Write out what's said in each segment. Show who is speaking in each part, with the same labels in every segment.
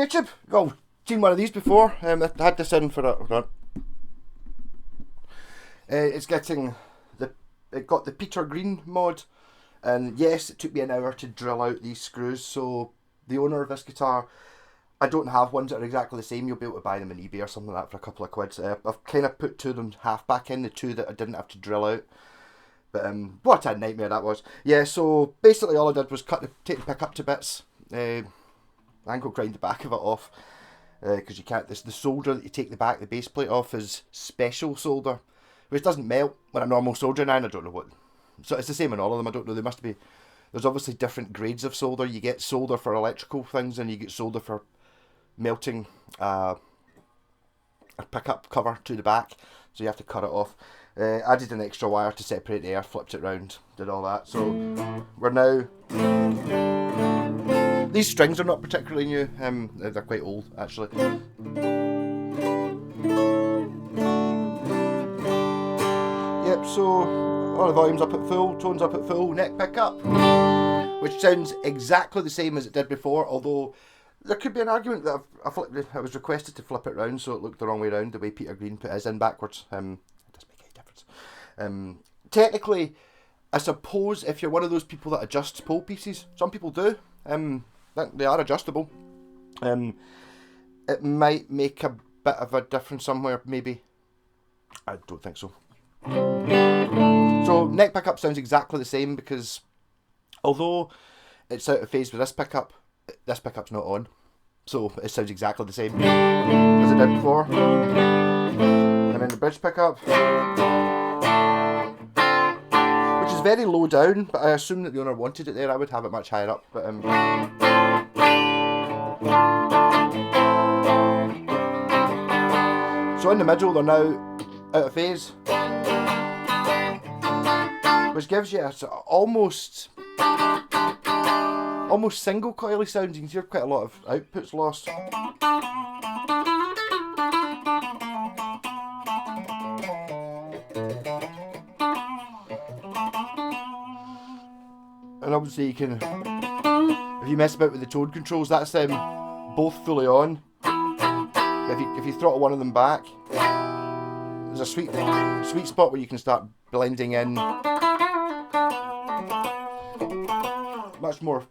Speaker 1: YouTube. Oh, seen one of these before. I had this in for a. It's getting it got the Peter Green mod, and yes, it took me an hour to drill out these screws. So the owner of this guitar, I don't have ones that are exactly the same. You'll be able to buy them on eBay or something like that for a couple of quid. I've kind of put two of them half back in, the two that I didn't have to drill out. But what a nightmare that was. Yeah, so basically all I did was take the pickup to bits. I think I'll grind the back of it off, because you can't. The solder that you take the base plate off is special solder, which doesn't melt when a normal soldering iron. I don't know what. So it's the same in all of them. I don't know. There must be. There's obviously different grades of solder. You get solder for electrical things, and you get solder for melting a pickup cover to the back. So you have to cut it off. Added an extra wire to separate the air, flipped it round, did all that. So we're now. These strings are not particularly new. They're quite old actually. Yep. So all the volumes up at full, tones up at full, neck pickup, which sounds exactly the same as it did before. Although there could be an argument that I was requested to flip it round so it looked the wrong way round, the way Peter Green put his in backwards. It doesn't make any difference. Technically, I suppose if you're one of those people that adjusts pole pieces, some people do. They are adjustable. It might make a bit of a difference somewhere, maybe. I don't think so. So neck pickup sounds exactly the same because although it's out of phase with this pickup's not on. So it sounds exactly the same as it did before. And then the bridge pickup, which is very low down, but I assume that the owner wanted it there. I would have it much higher up, but so in the middle they're now out of phase, which gives you a sort of almost single coily sound. You can hear quite a lot of outputs lost. And obviously you can, if you mess about with the tone controls, that's both fully on. If you throttle one of them back, there's a sweet spot where you can start blending in much more.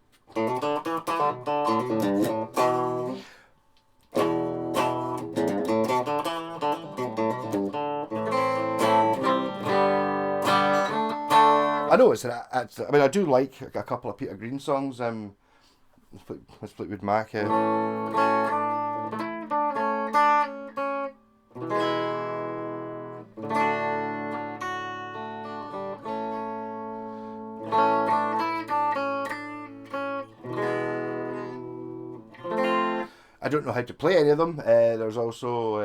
Speaker 1: I know it's I mean, I do like a couple of Peter Green songs. Let's Fleetwood Mac. I don't know how to play any of them. There's also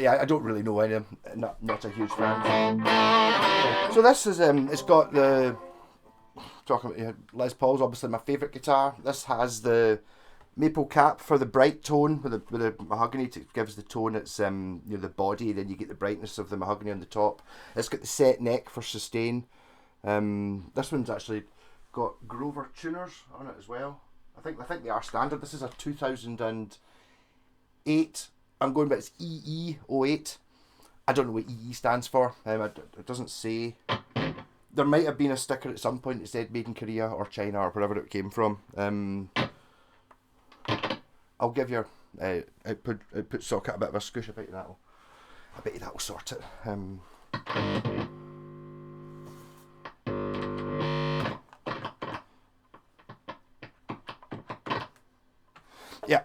Speaker 1: yeah, I don't really know any of them. Not a huge fan. So this is it's got the talking about Les Paul's obviously my favourite guitar. This has the maple cap for the bright tone with the mahogany. It gives the tone its the body. Then you get the brightness of the mahogany on the top. It's got the set neck for sustain. This one's actually got Grover tuners on it as well. I think they are standard. This is a 2008. I'm going by it's EE08. I don't know what EE stands for. It doesn't say. There might have been a sticker at some point that said made in Korea or China or wherever it came from. I'll give your output socket a bit of a scoosh. I bet you that'll sort it. Yeah.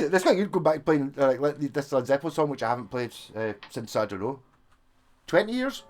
Speaker 1: This quite good. Go back playing this Led Zeppelin song, which I haven't played since, I don't know, 20 years.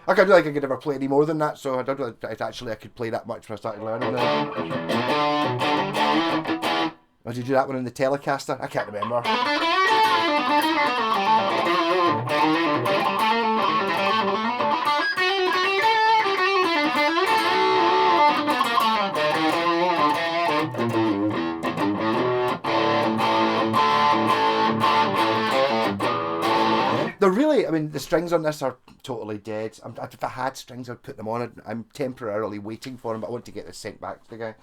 Speaker 1: I don't think I could ever play any more than that, so I don't know if actually I could play that much when I started learning now. Or did you do that one in the Telecaster? I can't remember. They're really, I mean, the strings on this are totally dead. If I had strings, I'd put them on. I'm temporarily waiting for them, but I want to get this sent back to the guy.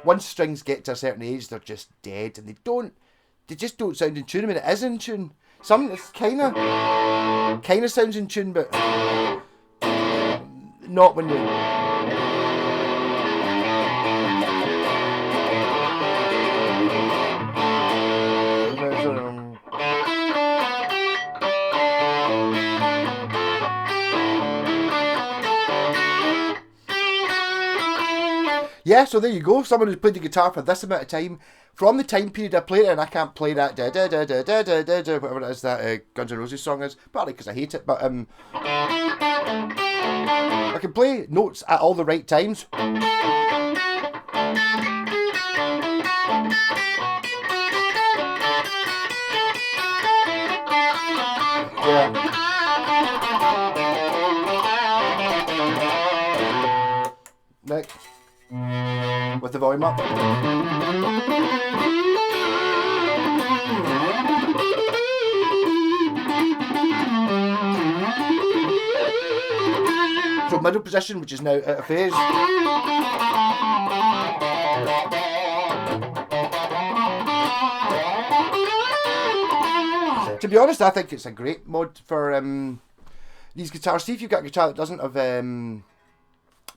Speaker 1: Once strings get to a certain age, they're just dead, and they just don't sound in tune. I mean, it is in tune. Some, it's kind of sounds in tune, but not when you... Yeah, so there you go. Someone who's played the guitar for this amount of time, from the time period I played it, and I can't play that whatever it is that Guns N' Roses song is, partly because I hate it, but I can play notes at all the right times. Yeah. Next. With the volume up. So middle position, which is now out of phase. To be honest, I think it's a great mod for these guitars. See if you've got a guitar that doesn't have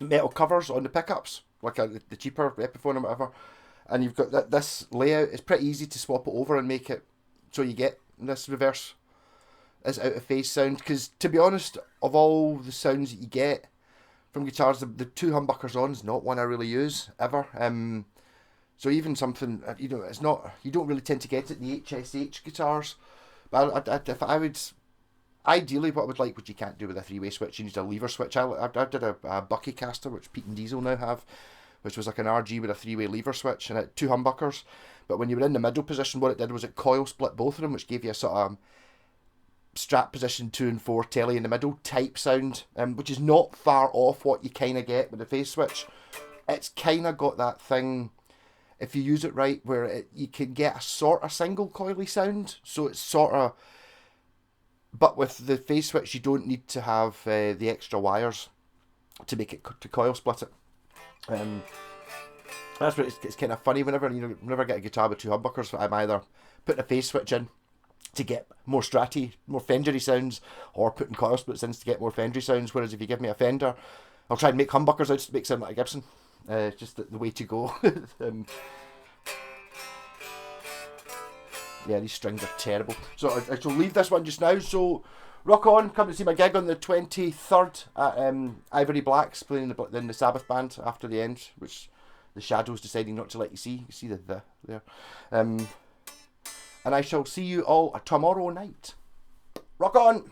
Speaker 1: metal covers on the pickups, like the cheaper Epiphoine or whatever, and you've got this layout. It's pretty easy to swap it over and make it so you get this reverse as out of phase sound, because to be honest, of all the sounds that you get from guitars, the two humbuckers on is not one I really use ever. So even something, it's not, you don't really tend to get it in the HSH guitars, but if I would, ideally what I would like, which you can't do with a three-way switch, you need a lever switch. I did a Bucky caster, which Pete and Diesel now have, which was like an RG with a three-way lever switch and it had two humbuckers, but when you were in the middle position, what it did was it coil split both of them, which gave you a sort of strap position 2 and 4 telly in the middle type sound, which is not far off what you kind of get with the phase switch. It's kind of got that thing, if you use it right, where you can get a sort of single coily sound, so it's sort of, but with the phase switch you don't need to have the extra wires to make it to coil split it. That's what it's kind of funny whenever I get a guitar with two humbuckers, I'm either putting a phase switch in to get more stratty, more Fendery sounds, or putting coil splits in to get more Fendery sounds. Whereas if you give me a Fender, I'll try and make humbuckers out to make sound like a Gibson. Just the way to go. Yeah, these strings are terrible. So I shall leave this one just now. So rock on, come to see my gig on the 23rd at Ivory Blacks, playing in the Sabbath band after the end, which the Shadow's deciding not to let you see. You see the there. And I shall see you all tomorrow night. Rock on!